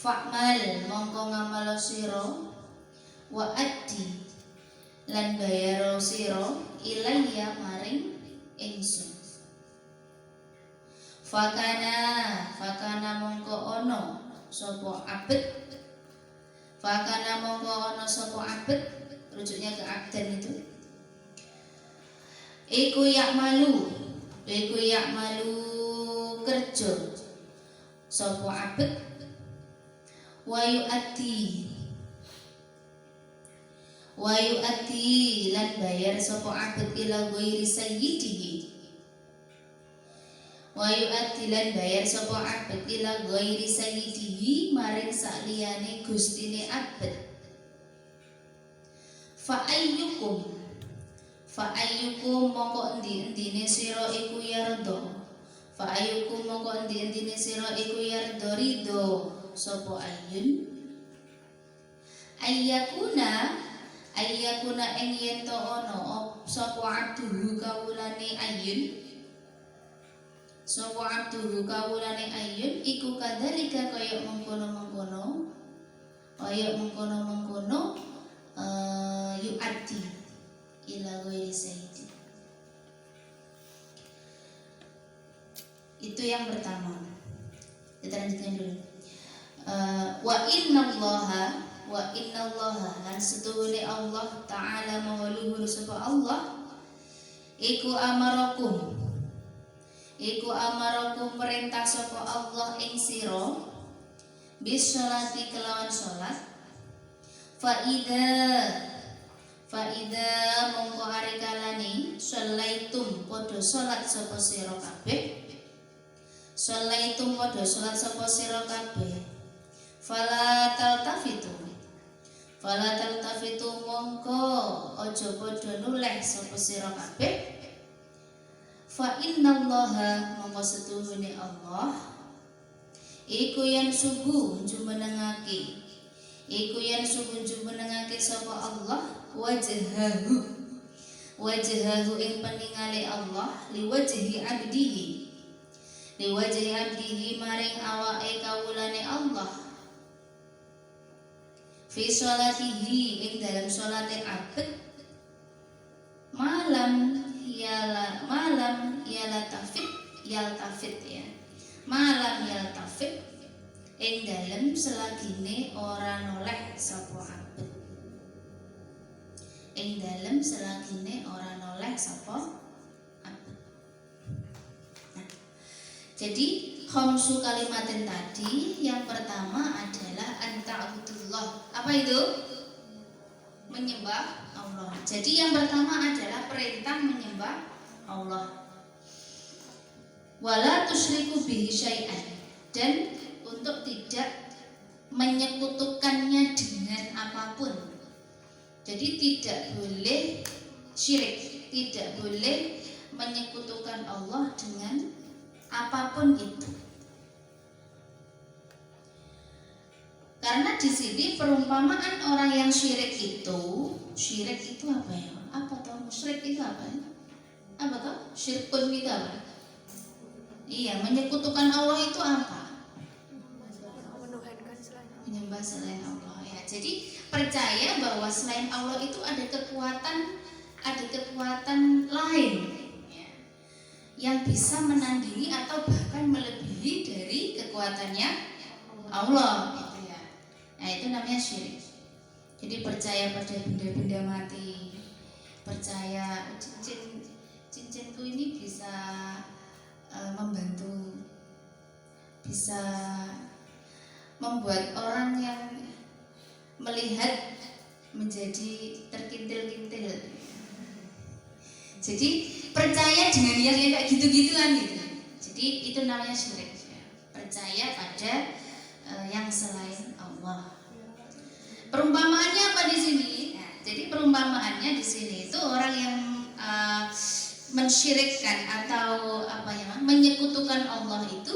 Fa'mal mongko ngamal sira, wa addi lan bayar sira ilayya maring ingsun. Fakana mongko ono sapa abet, rujuknya ke abdan itu. Iku yakmalu kerja sapa abet, wayu ati lan bayar sapa abet ila ghairi sayyidihi wa yu'addilan bayar sapa abad ila ghairi sayyidihi maring sakliyane gustine abad. Fa ayyukum mongko endi-endine sira iku yarda. Fa ayyukum mongko endi-endine sira iku yarda ridho sapa ayyun. Ayyakuna ing yen to ana sapa abduhu kawulane ayyun. Sapa abduhu kawulane ayyun iku kadzalika kaya mengkono-mengkono yu'addi ila ghairi sayyidi. Itu yang pertama. Kita lanjutkan dulu. Wa innallaha lan setuhune Allah taala maha luhur sapa Allah iku amarakum perintah sapa Allah ing sira bis sholati kelawan salat. Fa ida mongko are kalane sholaitum padha salat sapa sira kabeh. Sholaitum padha salat sapa sira kabeh. Fala taltafitu mongko aja padha noleh sapa sira kabeh. Fa innallaha mongko setuhune Allah iku yen subuh jumenengake sapa Allah wajhahu ing peningale Allah liwajhi abdihi maring awake kawulane Allah fi sholatihi ing dalam sholate abad malam yaltafit ing dalem selagine ora noleh sapa abad. Jadi khamsu kalimatin tadi yang pertama adalah anta'budullah. Apa itu? Menyembah Allah. Jadi yang pertama adalah perintah menyembah Allah. Wala tusyriku bihi syai'an, dan untuk tidak menyekutukannya dengan apapun. Jadi tidak boleh syirik, tidak boleh menyekutukan Allah dengan apapun itu. Karena di sini perumpamaan orang yang syirik itu apa ya? Apa toh? Musyrik itu apa ya? Apa toh? Syirkun itu apa? Iya, menyekutukan Allah itu apa? Menyembah selain Allah ya. Jadi percaya bahwa selain Allah itu ada kekuatan lain ya, yang bisa menandingi atau bahkan melebihi dari kekuatannya Allah gitu ya. Nah, itu namanya syirik. Jadi percaya pada benda-benda mati, percaya cincinku ini bisa membantu, bisa membuat orang yang melihat menjadi terkintil-kintil. Jadi percaya dengan yang kayak gitu-gituan gitu. Jadi itu namanya syirik. Percaya pada yang selain Allah. Perumpamaannya apa di sini? Nah, jadi perumpamaannya di sini itu orang yang mensyirikkan atau menyekutukan Allah itu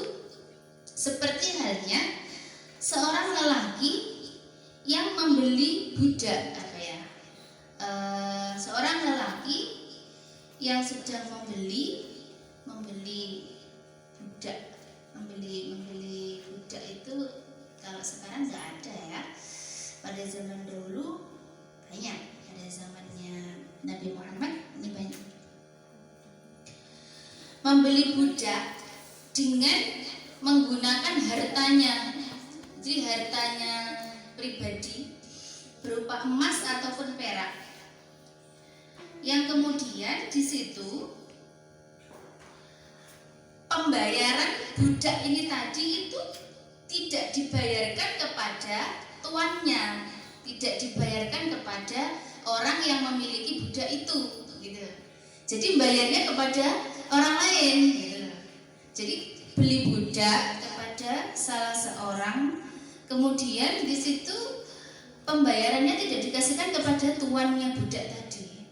seperti halnya seorang lelaki yang membeli budak seorang lelaki yang sedang membeli budak itu kalau sekarang nggak ada ya. Pada zaman dulu banyak, pada zamannya Nabi Muhammad ini banyak. Membeli budak dengan menggunakan hartanya, jadi hartanya pribadi berupa emas ataupun perak, yang kemudian di situ pembayaran budak ini tadi itu tidak dibayarkan kepada tuannya, tidak dibayarkan kepada orang yang memiliki budak itu, gitu. Jadi bayarnya kepada orang lain, gitu. Jadi beli budak kepada salah seorang, kemudian di situ pembayarannya tidak dikasihkan kepada tuannya budak tadi.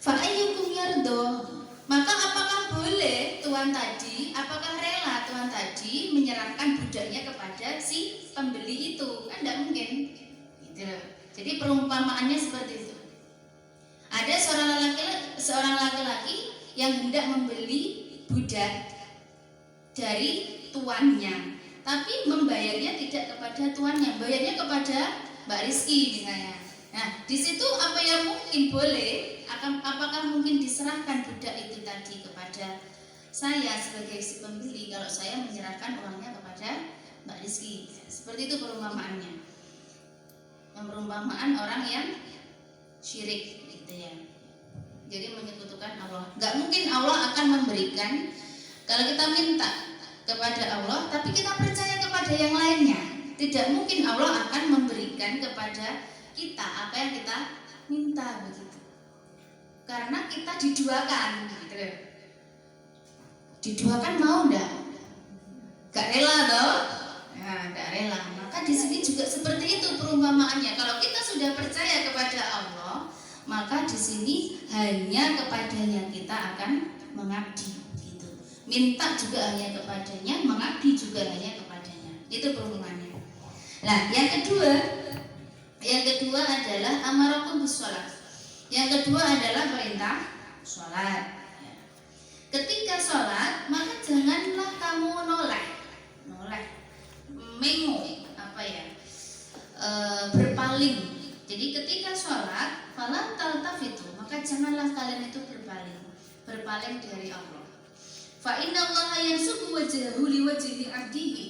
Fa ayyukum yardo, maka apakah boleh tuan tadi, apakah rela tuan tadi menyerahkan budaknya kepada si pembeli itu? Kan tidak mungkin. Gitu. Jadi perumpamaannya seperti itu. Ada seorang laki-laki yang hendak membeli budak dari tuannya, tapi membayarnya tidak kepada tuannya, bayarnya kepada Mbak Rizky misalnya. Nah, di situ apa yang mungkin boleh, apakah mungkin diserahkan budak itu tadi kepada saya sebagai si pembeli kalau saya menyerahkan uangnya kepada Mbak Rizky? Seperti itu perumpamaannya. Perumpamaan orang yang syirik gitu ya. Jadi menyekutukan Allah. Gak mungkin Allah akan memberikan kalau kita minta kepada Allah, tapi kita percaya kepada yang lainnya. Tidak mungkin Allah akan memberikan kepada kita apa yang kita minta begitu. Karena kita diduakan gitu. Diduakan mau enggak? Gak rela toh? Nah, gak rela. Maka di sini juga seperti itu perumpamaannya. Kalau kita sudah percaya kepada Allah, maka di sini hanya kepadanya kita akan mengabdi gitu. Minta juga hanya kepadanya, mengabdi juga hanya kepadanya. Itu perumpamannya. Nah, yang kedua adalah amarakum bisolat. Yang kedua adalah perintah sholat. Ketika sholat, maka janganlah kamu noleh, berpaling. Jadi ketika sholat, fala taltafitu, maka janganlah kalian itu berpaling dari Allah. Fa innallaha yansubu wajhahu liwajhi 'abdihi,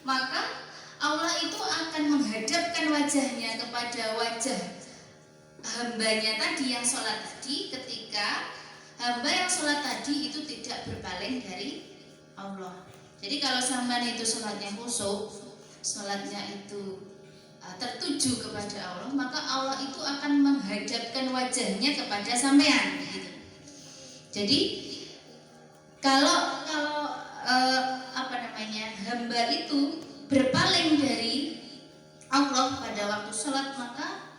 maka Allah itu akan menghadapkan wajahnya kepada wajah hambanya tadi yang sholat tadi, ketika hamba yang sholat tadi itu tidak berpaling dari Allah. Jadi kalau sampean itu sholatnya khusyuk, sholatnya itu tertuju kepada Allah, maka Allah itu akan menghadapkan wajahnya kepada sampean gitu. Jadi kalau hamba itu berpaling dari Allah pada waktu sholat, maka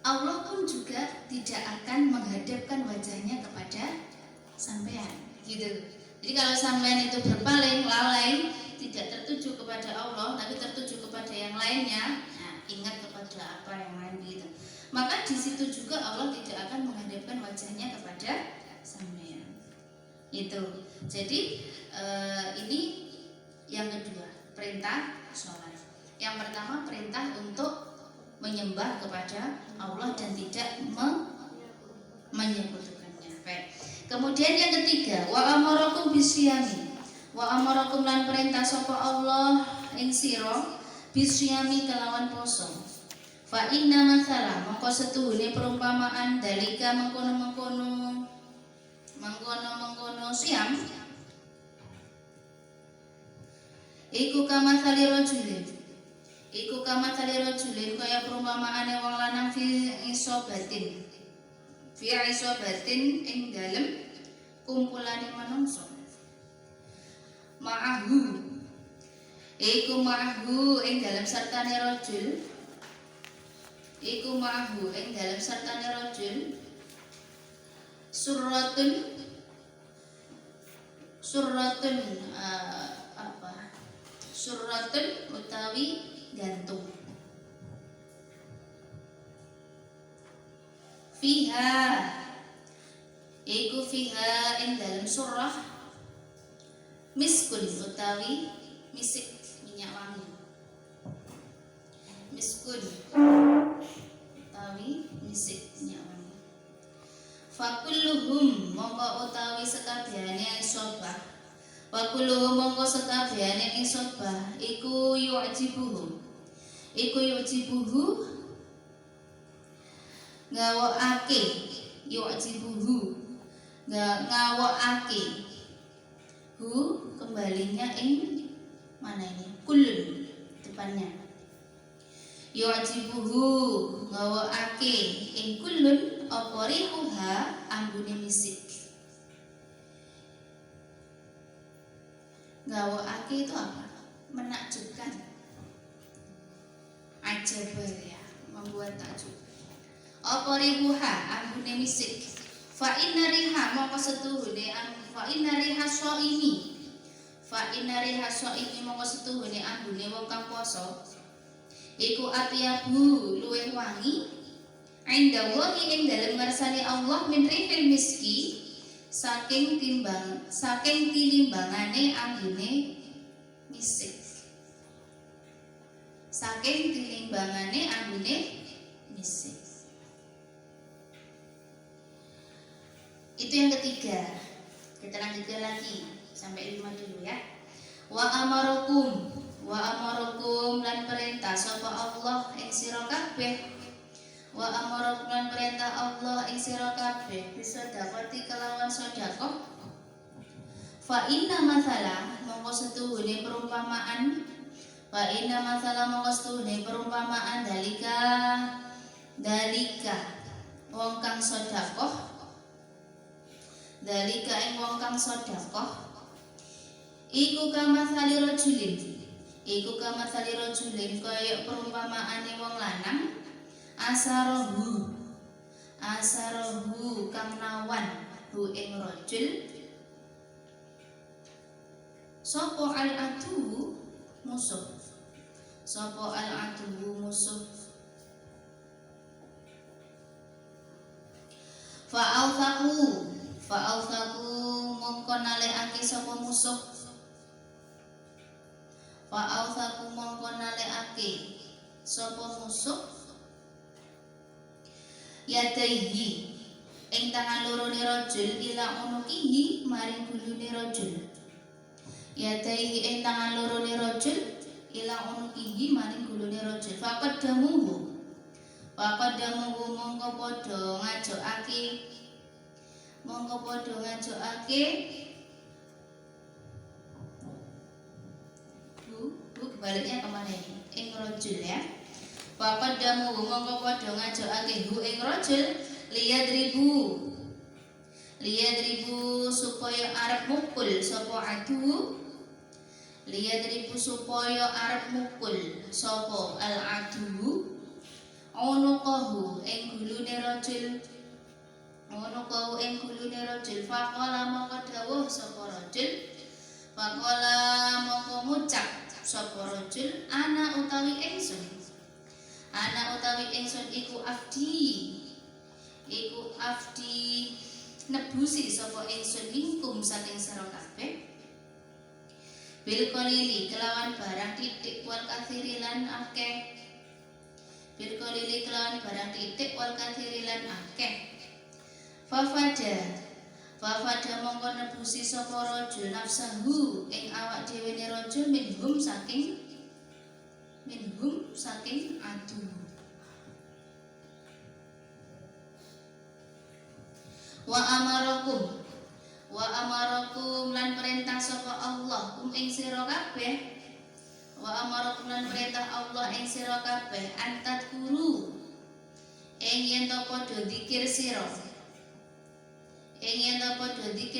Allah pun juga tidak akan menghadapkan wajahnya kepada sampean gitu. Jadi kalau sampean itu berpaling, lalai, tidak tertuju kepada Allah tapi tertuju kepada yang lainnya, nah, ingat kepada apa yang lain gitu, maka di situ juga Allah tidak akan menghadapkan wajahnya kepada sampean. Itu. Jadi ini yang kedua, perintah sholat. Yang pertama perintah untuk menyembah kepada Allah dan tidak menyekutukannya. Baik. Kemudian yang ketiga, wa amarakum bisyami. Wa amarakum lan perintah sapa Allah ing sira bisyami kelawan poso. Fa inna mathala mongko setuhune perumpamaan dalika mengkono siam iku kamathali rajulin. Iku kamathali rajulin kaya perumpamaane wong lanang fi isobatin ing dalem kumpulane manungsa. Ma'ahu iku ma'ahu ing dalem sertane rajul. Iku ma'ahu ing dalem sertane rajul surratun utawi gantung. Fiha iku fiha ing dalem surah miskun utawi misik minyak wangi. Miskun utawi misik minyak wangi. Fakulluhum mongko utawi sekabehane sobah. Fakulluhum mongko sekabehane ing sobah iku yu'jibuhu. Iku yu'jibuhu ngawakake, yu'jibuhu ngawakake. Hu kembalinya ing mana ini? Kullun depannya. Yu'jibuhu ngawakake ing kullun apa rihuha ambune misik. Gawakake itu apa? Menakjubkan. Ajab ya, membuat takjub. Apa ribuha ambune misik. Fa inna riha mongko setuhune fa inna riha shaimi. Fa inna riha shaimi mongko setuhune ambune wong kang poso. Iku atyabu luwih wangi. Inda wahi ing dalem ngarsane Allah min rihil miski saking tilimbangane ambune misik. Saking tilimbangane ambune misik. Itu yang ketiga. Kita lanjutkan lagi sampai 5 dulu ya. Wa amarukum lan perintah sapa Allah ing sira kabeh. Wa amarukum lan perintah Allah ing sira kabeh bisa dapati kelawan sedekah. Fa inna mathala mongko setuhune perumpamaan. Fa inna mathala mongko setuhune perumpamaan dalika wong kang sedekah. Dalika ing wong kang sedekah iku kamathali rajulin kaya perumpamaane wong lanang asarahu kang nawan hu ing rajul sapa al-adu musuh Fa'althaku mongko nalekake sapa musuh. Fa'althaku mongko nalekake sapa musuh. Yadaihi ing tangan lorone rajul ila unukihi maring gulune rajul. Yadaihi ing tangan lorone rajul ila unukihi maring gulune rajul. Faqaddamuhu mongko padha ngajokake kebaliknya kemana ini? Ing rajul ya. Faqaddamu mongko padha ngajokake hu ing rajul liyadribu supaya arep mukul sapa adu. Liyadribu supaya arep mukul sapa al adu. Unuqahu ing gulune rajul. Faqala mongko dawuh sapa rajul. Faqala mongko ngucap sapa rajul ana utawi ingsun iku afdi nebusi sapa ingsun minkum saking sira kabeh bil qalili kelawan barang titik wal katsiri lan akeh. Bil qalili kelawan barang titik wal katsiri lan akeh. Fafada mongko nebusi sapa rajul nafsahu ing awak dhewe ne rajul minhum saking adu. Wa amarakum lan perintah sapa Allah ing sira kabeh. Wa amarakum lan perintah Allah ing sira kabeh antat guru ing yen to padha zikir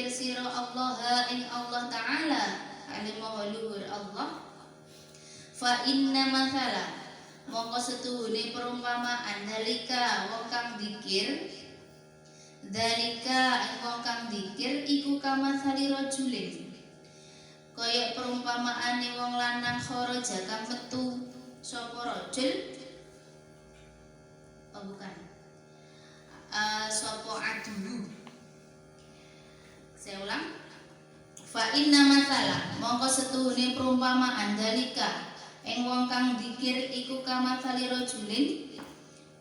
sira Allah ing Allah Ta'ala alimah luhur Allah. Fa inna mathala mongko setuhune perumpamaan dalika wong kang zikir iku kamathali rajulin kaya perumpamaane wong lanang kharaja kang metu sapa rajul sapa adu. Saya ulang. Fa inna mathala mongko setuhune perumpamaan dalika ing wong kang zikir iku kamathali rajulin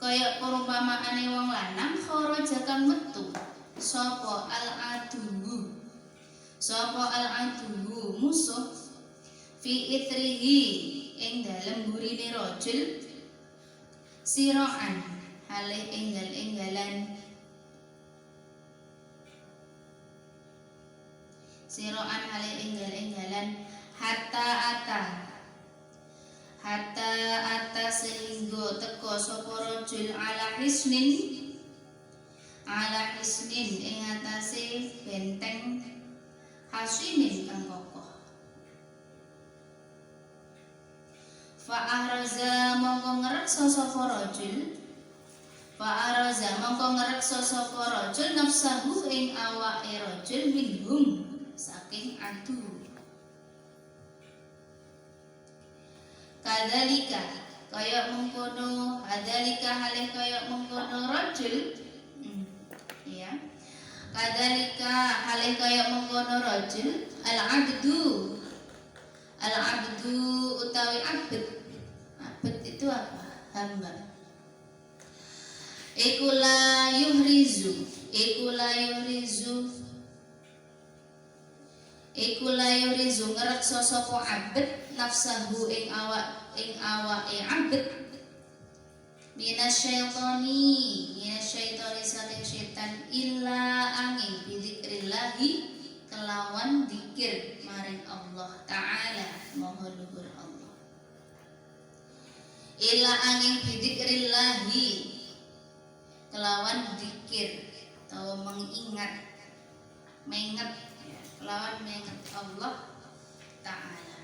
kaya perumpamaane wong lanang kharaja kang metu sapa al-adu musuh fi itrihi ing dalem burine rajul siraan halih enggal-enggalan hatta ata sehingga teko sapa rajul ala hisnin ing atase benteng hasinin kang kokoh. Fa'araza mongko ngreksa sapa rajul. Fa'araza mongko ngreksa sapa rajul nafsahu ing awake rajul minhum saking adu. Kadzalika kaya mengkono, kadzalika halih kaya mengkono rajul. Ya. Kadzalika halih kaya mengkono rajul al-abdu. Al-abdu utawi abd. Abd itu apa? Hamba. Iku la yuhrizu ngreksa sapa abd nafsahu ing awake abd minasyaitani saking setan illa angin bidzikrillahi kelawan zikir maring Allah taala maha luhur Allah. Illa angin bidzikrillahi kelawan zikir atau mengingat kelawan mengingat Allah taala.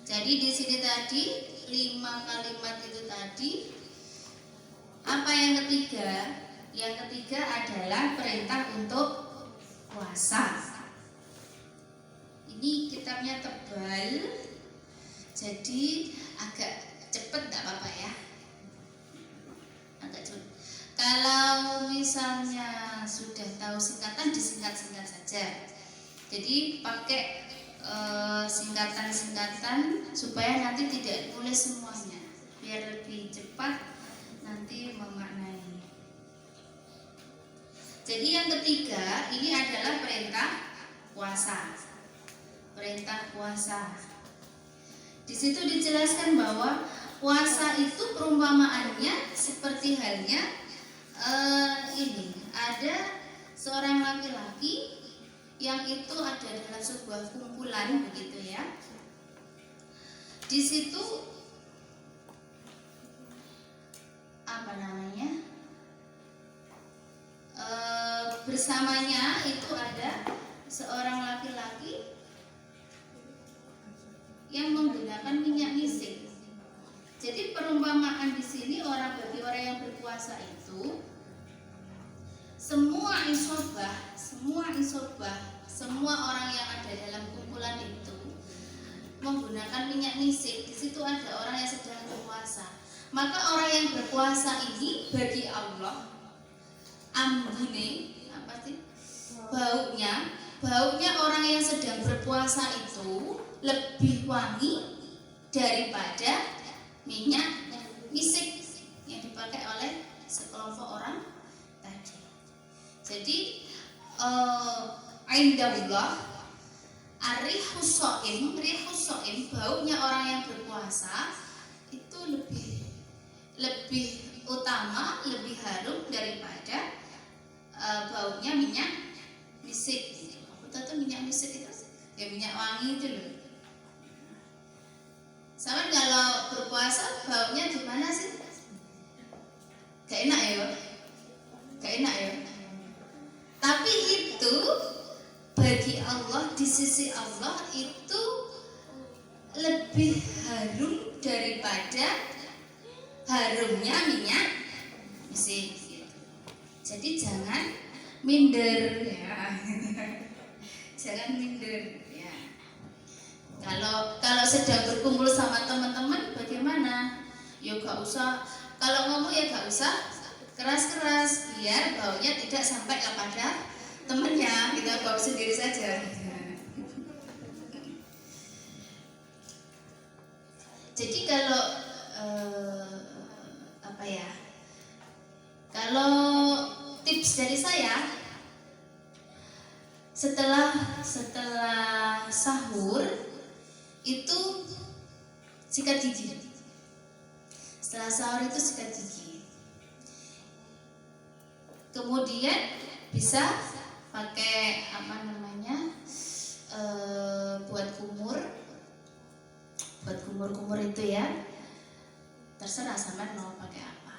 Jadi di sini tadi 5 kalimat itu tadi. Apa yang ketiga? Yang ketiga adalah perintah untuk puasa. Ini kitabnya tebal, jadi agak cepet, tidak apa-apa ya. Agak cepet. Kalau misalnya sudah tahu singkatan, disingkat-singkat saja. Jadi pakai singkatan-singkatan supaya nanti tidak nulis semuanya, biar lebih cepat nanti memaknai. Jadi yang ketiga ini adalah perintah puasa. Perintah puasa. Di situ dijelaskan bahwa puasa itu perumpamaannya seperti halnya ini ada seorang laki-laki yang itu ada dalam sebuah kumpulan begitu ya. Di situ bersamanya itu ada seorang laki-laki yang menggunakan minyak misik. Jadi perumpamaan di sini bagi orang yang berpuasa itu semua isobah, semua orang yang ada dalam kumpulan itu menggunakan minyak misik. Di situ ada orang yang sedang berpuasa. Maka orang yang berpuasa ini bagi Allah ambune apa sih? Baunya orang yang sedang berpuasa itu lebih wangi daripada minyak misik yang dipakai oleh sekelompok orang tadi. Jadi indallah rihus shaim, baunya orang yang berpuasa itu lebih utama, lebih harum daripada baunya minyak misik. Apa tuh minyak misik itu? Ya minyak wangi itu loh. Sama kalau berpuasa baunya gimana sih? Gak enak ya. Tapi itu bagi Allah, di sisi Allah itu lebih harum daripada harumnya minyak misik. Jadi jangan minder ya. Jangan minder ya. Kalau sedang berkumpul sama teman-teman bagaimana? Ya gak usah, kalau ngomong ya gak usah keras-keras biar baunya tidak sampai kepada temennya, kita bau sendiri saja. Jadi kalau kalau tips dari saya setelah sahur itu sikat gigi. Setelah sahur itu sikat gigi. Kemudian bisa pakai buat kumur itu ya, terserah sama mau pakai apa,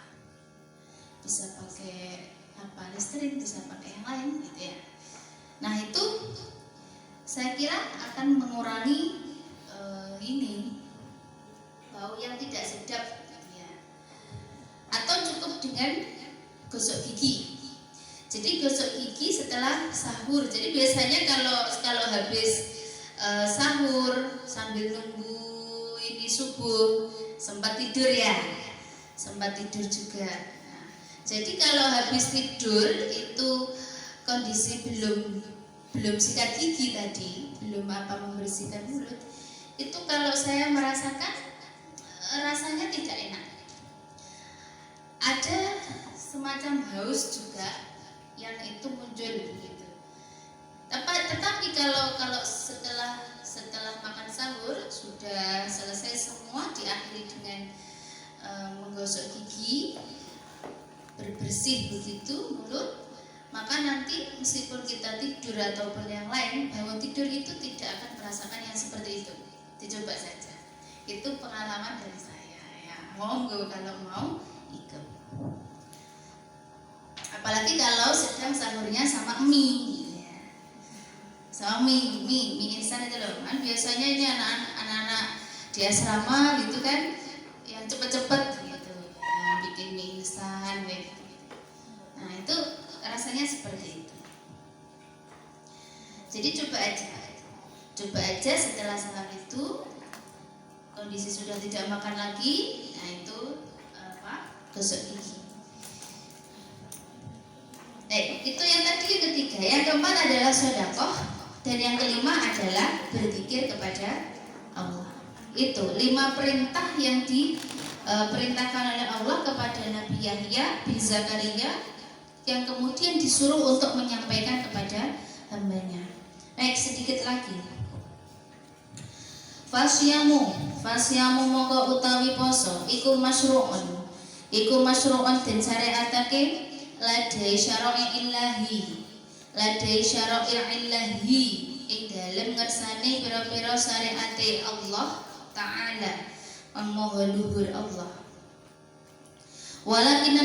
bisa pakai Listerine, bisa pakai yang lain gitu ya. Nah itu saya kira akan mengurangi habis sahur sambil nunggu ini subuh sempat tidur ya, sempat tidur juga. Nah, jadi kalau habis tidur itu kondisi belum sikat gigi tadi, belum membersihkan mulut, itu kalau saya merasakan rasanya tidak enak. Ada semacam haus juga yang itu muncul begitu. Tetapi kalau setelah makan sahur sudah selesai semua, diakhiri dengan menggosok gigi, berbersih begitu mulut, maka nanti meskipun kita tidur ataupun yang lain, bangun tidur itu tidak akan merasakan yang seperti itu. Dicoba saja. Itu pengalaman dari saya ya. Monggo kalau mau ikut. Apalagi kalau sedang sahurnya sama mie ya. Sama mie instan itu loh. Kan biasanya ini anak-anak di asrama gitu kan yang cepet-cepet gitu, yang bikin mie instan gitu. Nah, itu rasanya seperti itu. Jadi coba aja setelah sahur itu kondisi sudah tidak makan lagi, nah itu gosok gigi. Itu yang tadi yang ketiga. Yang keempat adalah sedekah, dan yang kelima adalah berzikir kepada Allah. Itu 5 perintah yang diperintahkan oleh Allah kepada Nabi Yahya bin Zakaria, yang kemudian disuruh untuk menyampaikan kepada hambanya. Sedikit lagi. Fasyamu mongko utawi poso iku masyru'un den syariatake ladai syara'i illahi ing dalem ngersane pira-pira syariate Allah Ta'ala, Maha luhur Allah. Walakin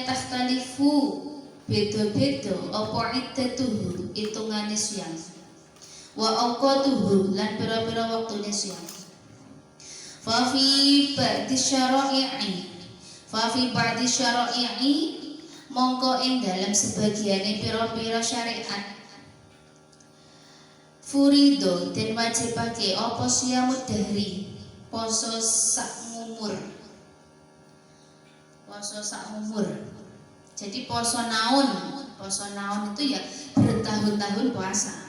takhtalifu beda-beda apa iddatuhu hitungane siang, wa awqatuhu lan pira-pira waktune siang. Fa fi ba'di syara'i mongko ing dalam sebagiane pira-pira syariat furido den wajibake apa siyamud dahri, poso sak umur. Jadi poso naun itu ya bertahun-tahun puasa.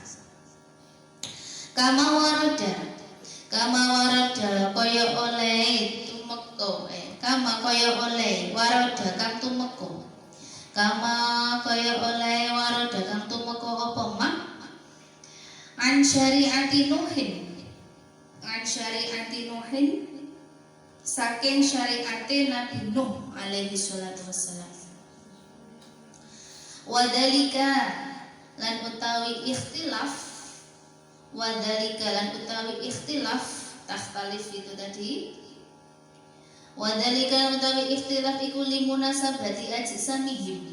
Kama warada kaya oleh tumeka kama kaya oleh warada kang tumeka. Kama kaya oleh warada kang tumeka apa mak? An syariati Nuhin saking syariate Nabi Nuh alaihi salatu wassalam. Wadalika lan utawi ikhtilaf takhtalif itu tadi. Wadalika lan utawi ikhtilaf iku limunasabati ajsamihim